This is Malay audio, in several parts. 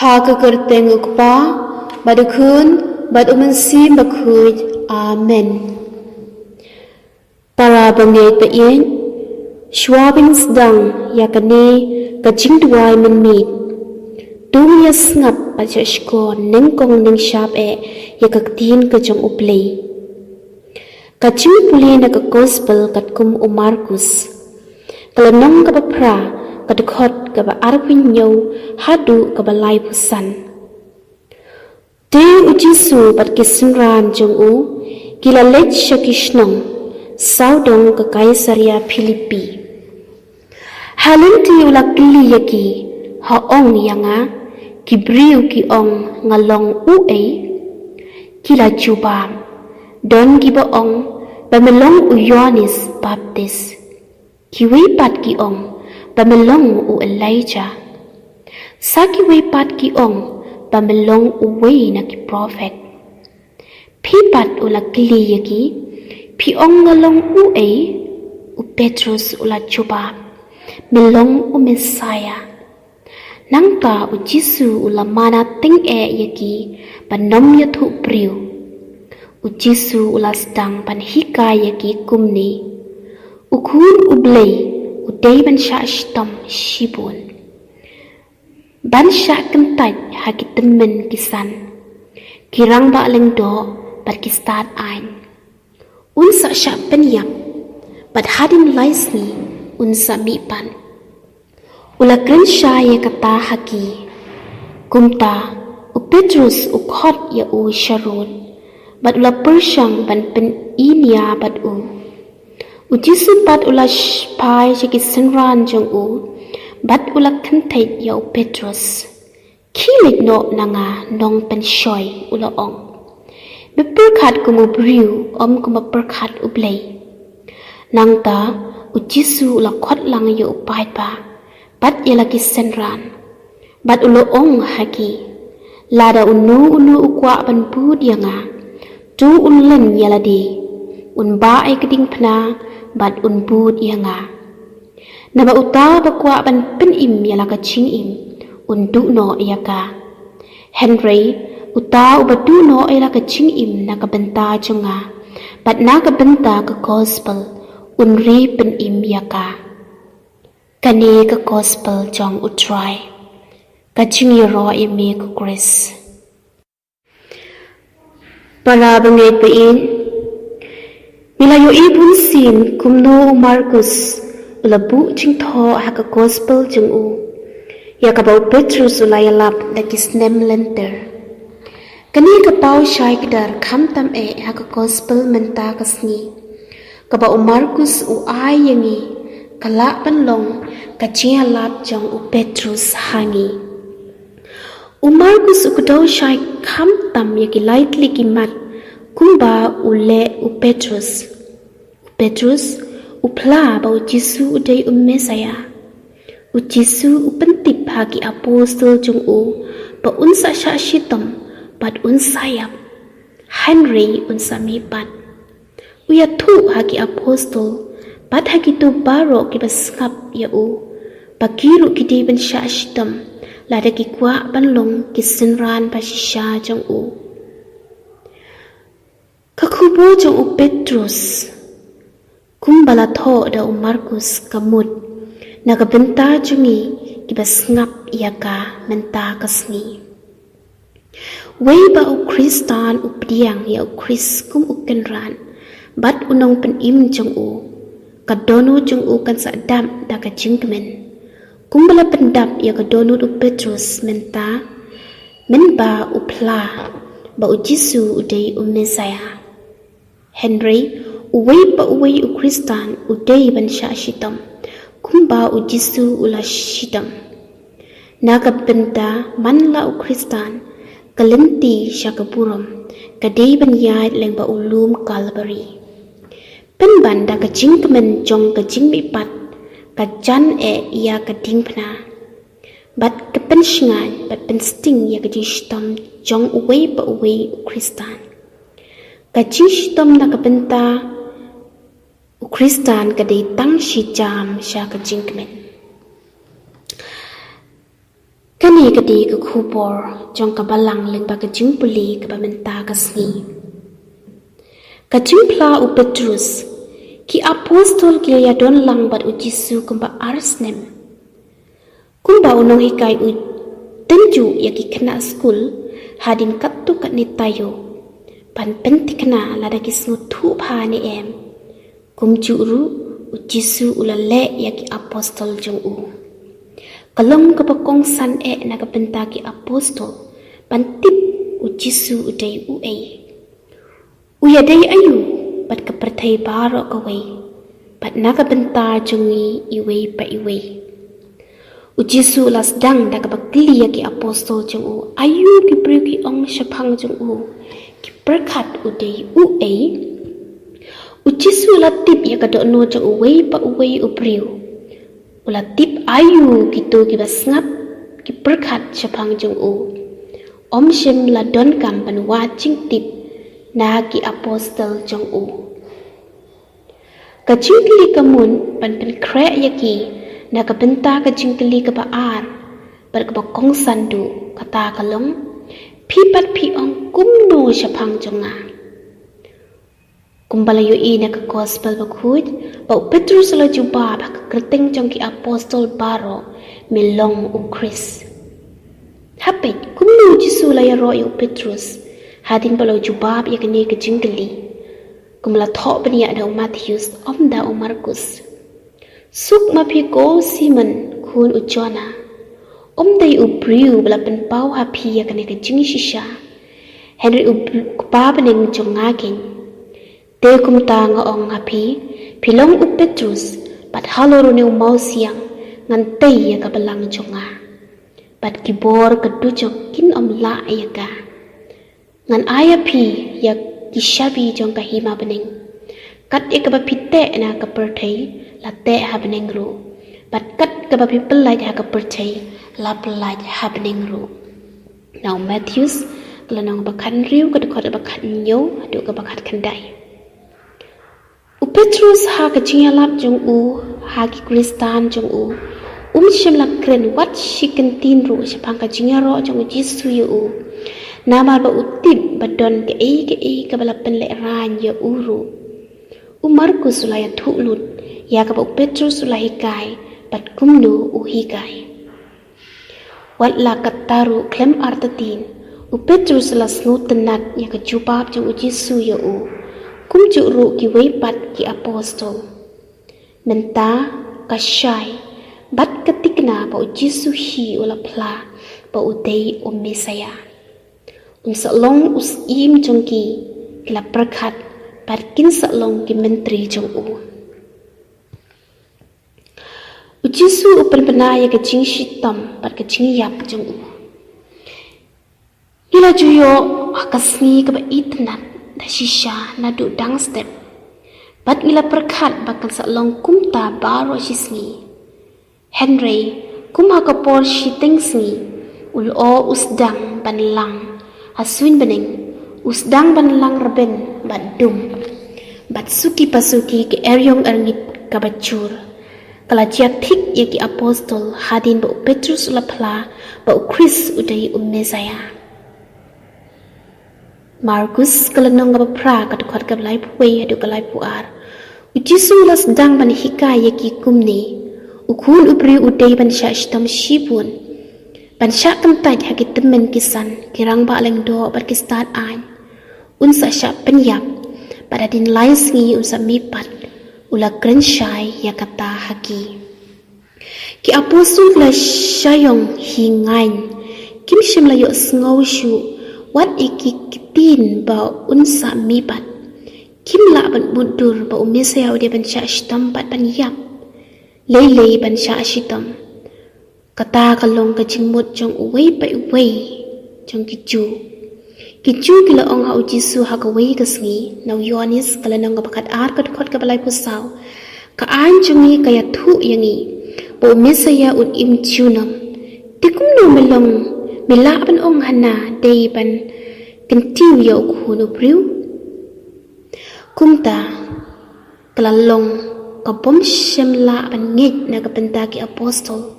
Hakakerteng ukpa, badukun, badumansi bakuj, Amen. Para bangay pain, Schwabing sedang yakani kacing duai menmit. Tung ya ngap paca skon nengkong neng syap yakaktin kacang uplay. Kacing puli na gospel katkum Markus. Kalanong kapapra kadukot kaba arwin yaw hadu kaba lai pusan. Deng ujisu pat kisenran jong u kilalet syakishnong saudong ke Kaisaria Filipi. Halinti ulak gili yaki haong yanga kibriu ki ong ngalong uay kila jubam don giba ong bamelong u Yohanes Baptis kiwi pat ki ong bamelong u Elijah sa kiwi pat ki ong bamelong u way na ki prophet pipat ulak gili yaki pi ong ngalong uay u Petrus ulat jubam melong u Messiah nangka u Jisu ulamana ting yaki panom yathu priu u Jisu ulasdang panhika yaki kumni ukun ublay u day ban sya shtom shibun ban sya kentaj hakitemen kisan kirang ba lengdo pat kistat ain unsa sya penyap pat hadin laisni unsa mipan ulakren syaya kata haki kumta u Petrus u khot ya u Sharon bat ula persyang ban pen inia bat u Jisu bat ula pai jaki senran jong u bat ula kentet ya u Petrus kilik no nanga nong pen syoy ula ong beperkat kumu briu om kuma perkat ublay nangta u Jisu ula khot lang ya u pai pa bat ya lagi senran bat ula ong haki lada unu ukwa ban bud yanga tu unlen yaladi un ba ay keding pna bat un bud yanga naba uta bakwa ban pen im yala kaching im un du no yaka Henry uta ubadu no yala kaching im na kabenta chunga bat na kabenta ka gospel un ri pen im yaka kani ka gospel jong utrai kaching yoro imi ka Chris para bangay pain nilayo ibun sin kumno Markus ulabu jing tho haka gospel jing u yakabau Petrus ulayalap dakisnem lenter kani kapau syai kedar khamtam haka gospel menta kasni kabau Markus u ay yangi kala panlong kachia lap jong u Petrus hangi Markus ukudau syai khamtam yaki lightly kimat kumba ule u Petrus upla ba u Jisu uday Messiah u Jisu upentip hagi apostol jong u ba unsa sya shitam bat unsayap Henry unsa mipat uya thu hagi apostol bat hagi tu baro ki basngap ya u pakiru kidi ban sya shitam lada ki kwa banlong kisenran pasisya jong u kakubo jong u Petrus kumbala tho da u Markus kamut nakabenta jungi kibas ngap yaka menta kasni way ba u Kristan u pdiang ya u Kris kum u kenran bat unong pen im jong u kadono jong u kan sa dam da ka jingmen kumbala pendap ya kadono u Petrus menta menba u pla ba u Jisu uday Messiah Henry uway pa uway u Kristan uday ban sya shitam kumba u Jisu ula shitam nakabenta manla u Kristan kalenti sya kaburam kaday ban yad leng ba ulum Calvary penban da kaching kemen jong kaching mipat kajan iya kading pna bat kapensngan bat pensting ya kadishtam jong uway pa uway u Kristan kachishtom nakabenta u Kristan kaday tang si jam sya kajingkmen Kani kadi ke kubor jong ka balang leng ba ka jimpuli ka ba menta ka sngi. Ka jimpla u Petrus ki apostol ki ya don lang bat u Jisu kumba arsnem. Kumba unong hikai u tenju ya ki kena skul hadin kattu kat ni tayo. Pan pentik na lada ki sngu thu pha ni em. Kum juru u Jisu ulale ya ki apostol jong u. Kalong kapakong san na kapenta ki apostol pantip u Jisu uday u ay. Uyaday ayu pat kapertay baro kaway pat nakapenta jongi iway pa iway. U Jisu las dang da kapagli ya ki apostol jong u ayu ki priu ki ong syapang jong u ki perkat uday u ay. U Jisu latip ya kadokno jong uway pa uway u priu. Ulatip ayu gitu ki basngap ki perkat syapang jong u. Om shem la don kam pan waching tip na ki apostol jong u. Ka jingkli kamun pan kre yaki na ka benta ka jingkli ka baar par ka bakong sandu kata kalong pi pat pi ong kumno syapang jonga. Kumbalayo ina ka gospel bakhud ba Petrus la juba ba kerteng jong ki apostol baro milong u Chris. Hapit kumno Jisu la ya royo Petrus hadin balo juba ya kene ka jingkli. Kumla tho bania da Matthews om da Markus. Suk ma pi ko Simon kun u Jona. Om dai u briu bala pen pau ha pi ya kene ka jing shisha. Henry u pa bening jong ngakin. Te kum ta nga ong hapi pilong u Petrus pat haloro ne mau siang ngan tei ya ka balang jonga pat kibor ka dujok kin om la ya ka ngan aya pi ya kishabi jong ka hima bening kat ya ka ba pitte na ka perthai la te ha bening ru pat kat ka ba pelai ha ka perthai la pelai ha bening ru. Now Matthews kelanong bakhan riu ka dekot bakhan nyo adu ka bakhat khandai. U Petrus ha ka jingalap jong u ha ki Kristan jong u shem la kren wat shikin tin ru syapang ka jingaro jong u Jisu yu u nama ba utip badon ke ka balapen le ran ya uru u Markus ulaya thulut ya ka ba Petrus ulai kai pat kumnu u hikai wat la kataru klem artatin u Petrus la snutenat ya ka jubab jong u Jisu yu u kum juru ki weipat ki apostol menta kasyai bat ketikna pa u Jisu hi ula pla pa u dei o Mesaya salong us im jongki kila perkat pat kin salong ki menteri jong u Jisu upen penaya ke jing shitam pat ke jing yap jong u ila juyo akasni ke ba itnat da shisha na du dang step bat ngila perkat bakal salong kumta baro shisni Henry kumha kapor shiteng sni ul o usdang banlang aswin bening usdang banlang reben bat dum bat suki pasuki ke eryong erngit kabacur kala thik ye ki apostol hadin ba Petrus ulapla ba Chris udai Mesaya. Markus kalanong nga pra katukot kablay puway adu kalay puar. U Jisu las dang ban hikay yaki kumni. Ukun ubri uday ban siya istam shibun. Ban siya kantay hagi temen kisan kirang ba alang do bar kistan an. Unsa siya penyap pada din lain sengi unsa mipat ula grensyay yakata hagi. Ki apostol la siyayong hingayn kim siyam layo sengaw syu wat iki kitin ba unsa mipat kim la ban mundur ba Mesaya udia ban siya istam pat ban yap lele ban siya asitam kata kalong ka jingmut jong uway pa uway jong kichu kila ong ha u Jisu ha ka way kasngi naw Yohanes kala nang bakat ar kadkot ka balay pusaw ka an jungi kaya thu yangi ba Mesaya un im chunam tikum no melong milaban ong hana dayban kentiu ya kuno priu kumta kalalong kabom shemla ban ngit na kapenta ki apostol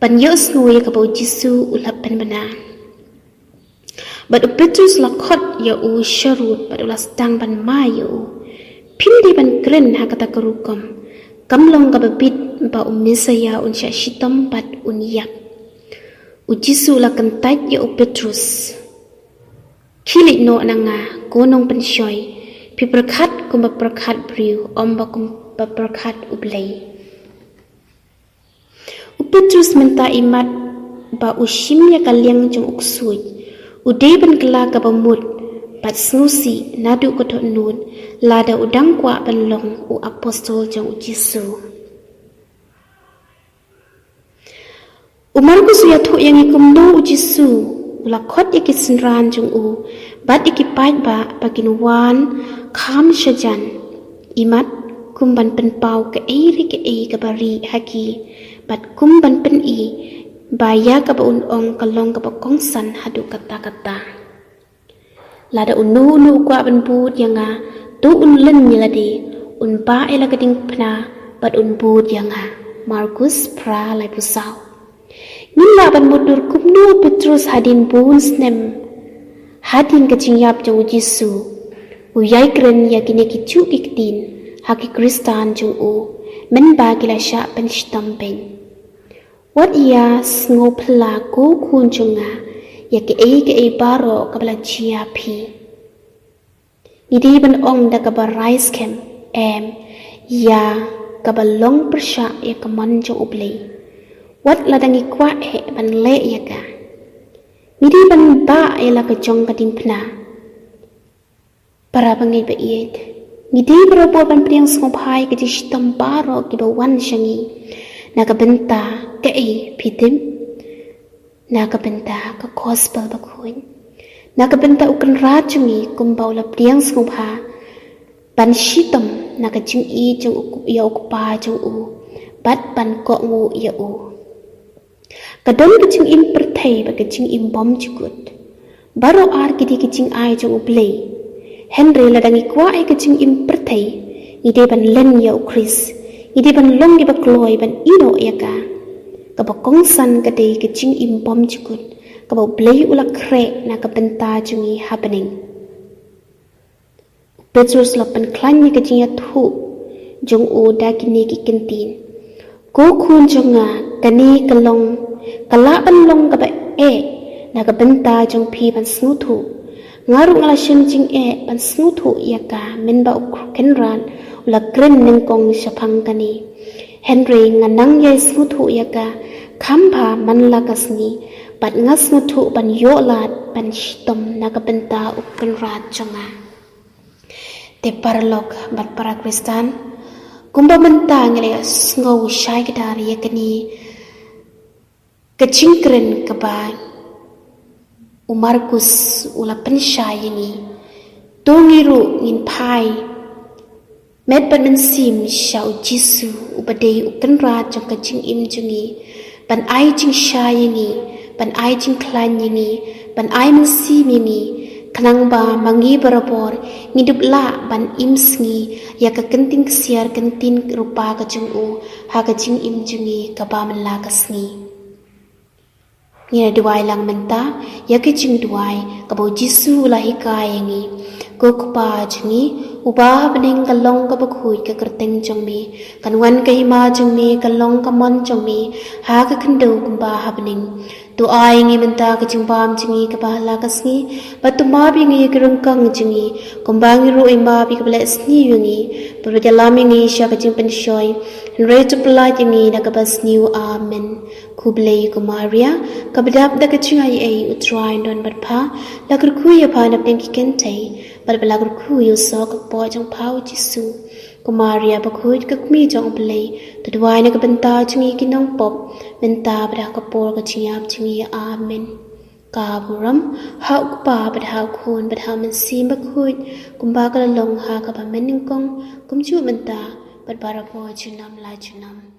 ban yos ngui ka bo Jisu ulap ban bana bat Petrus lakot ya u sharut bat ulas tang ban ma ya u pindi ban kren ha kata kerukom kamlong ka babit ba umisaya un sya shitam bat uniyak u Jisu la kentat ya u Petrus kilit no nanga gonong pensyoy pi berkat kum berkat briu om ba kum berkat ublay Petrus minta imat ba ushimnya kaliang jong uksui udai ban kela ka bamut bat snusi nadu ko nun lada udang kwa banlong u apostol jong Jisu Markus ya thu yang ikum do Jisu ulakot ikisenran jong u bat ikipait ba bagin wan kham shajan imat kumban penpau ke ke bari haki bat kumban pen i baya ka baun ong kalong ka bakong san hadu kata lada unu kwa ban bud yanga tu len yaladi un ba ela gading pna bat un bud yanga Markus pra lai pusau nila ban mudur kumnu Petrus hadin bun snem hadin kacing yap jauh Jisu uyai keren yakini kicu iktin haki Kristan jung u men bagila sya pen shtampen wat ia ngopla ko kunjunga ya ke baro kabla chia pi idi ban ong da kabar rice camp ya kabalong persya ya kaman jo ublay wat ladangi kwa ban le ya ka idi ban ba ya la ka jong kading pna para bangai ba iet idi bro ban priang ngopai ke shtam baro ki ba wan shangi nakabenta ke pitim nakabenta ka gospel bakuin nakabenta ukan rajungi kumbau la priang ngopha ban shitam nakajing i jong ya ukpa jong u bat ban ko ngu ya u kadon kajing im perthai ba kajing im bom jugut baro ar kidi kajing ai jong ublay Henry ladangi kwa ai kajing im perthai ide ban len ya u Chris idi ban long gi bakloi ban ino yaka ka bakong san ka dei ka ching impom chikut ka ba blei ula kre na ka benta jungi happening Petrus lapan klan ni ka ching ya thu jong o da kini ki kentin ko khun jonga kani kalong kala ban long ka ba na ka benta jong pi ban snu thu ngaru ngala shin ching ban snu thu yaka men ba kenran ula kren neng kong syapang kani Henry nganang yai smutu yaka khampa manla kasni bat ngas smutu ban yolat ban shitom nakabenta ukan rat jonga te parlok bat para Kristan kumba menta ngele ngau shai kadar yakani kachingkren kaba Markus ula pensyai ini dongiru ngin pai Met ban sim shau Jisu ubadei ukan rat jong kajing im jungi ban ai jing sha yingi ban ai jing klan yingi ban ai mensim yingi kanang ba mangi barabor ngidup la ban im sngi ya ka kenting siar kentin rupa kajing u ha kajing im jungi ka ba men la kasngi ngira duai lang menta ya kajing duai ka bo Jisu la hikai yingi ko kupa jungi uba bening kalong ka bakhui ka kerteng jongmi kanwan ka hima jongmi kalong ka mon jongmi ha ka khando kumba habning tu ai ngi menta ka jingbam jingi ka bahala kasni batuma bi ngi kerengkang jingi kumbang ru ima bi ka bless ni yungi pero jalami ngi sha ka jingpen shoy re to pla jingi na ka bas new amen kublei ko Maria ka badap da ka chingai ai utrai don batpha la kur khuya pha na peng ki kentai bat balagur khuyo so ka po jong phau Jisu ko Maria bakhuit ka kmi jong blei to dwai na ka benta chingi kinong pop menta bada ka por ka chiap chingi amen ka buram ha pa bada ha khun bada men sim bakhuit kumba ka long ha ka ba mening kong kumchu menta bat bara po chunam la chunam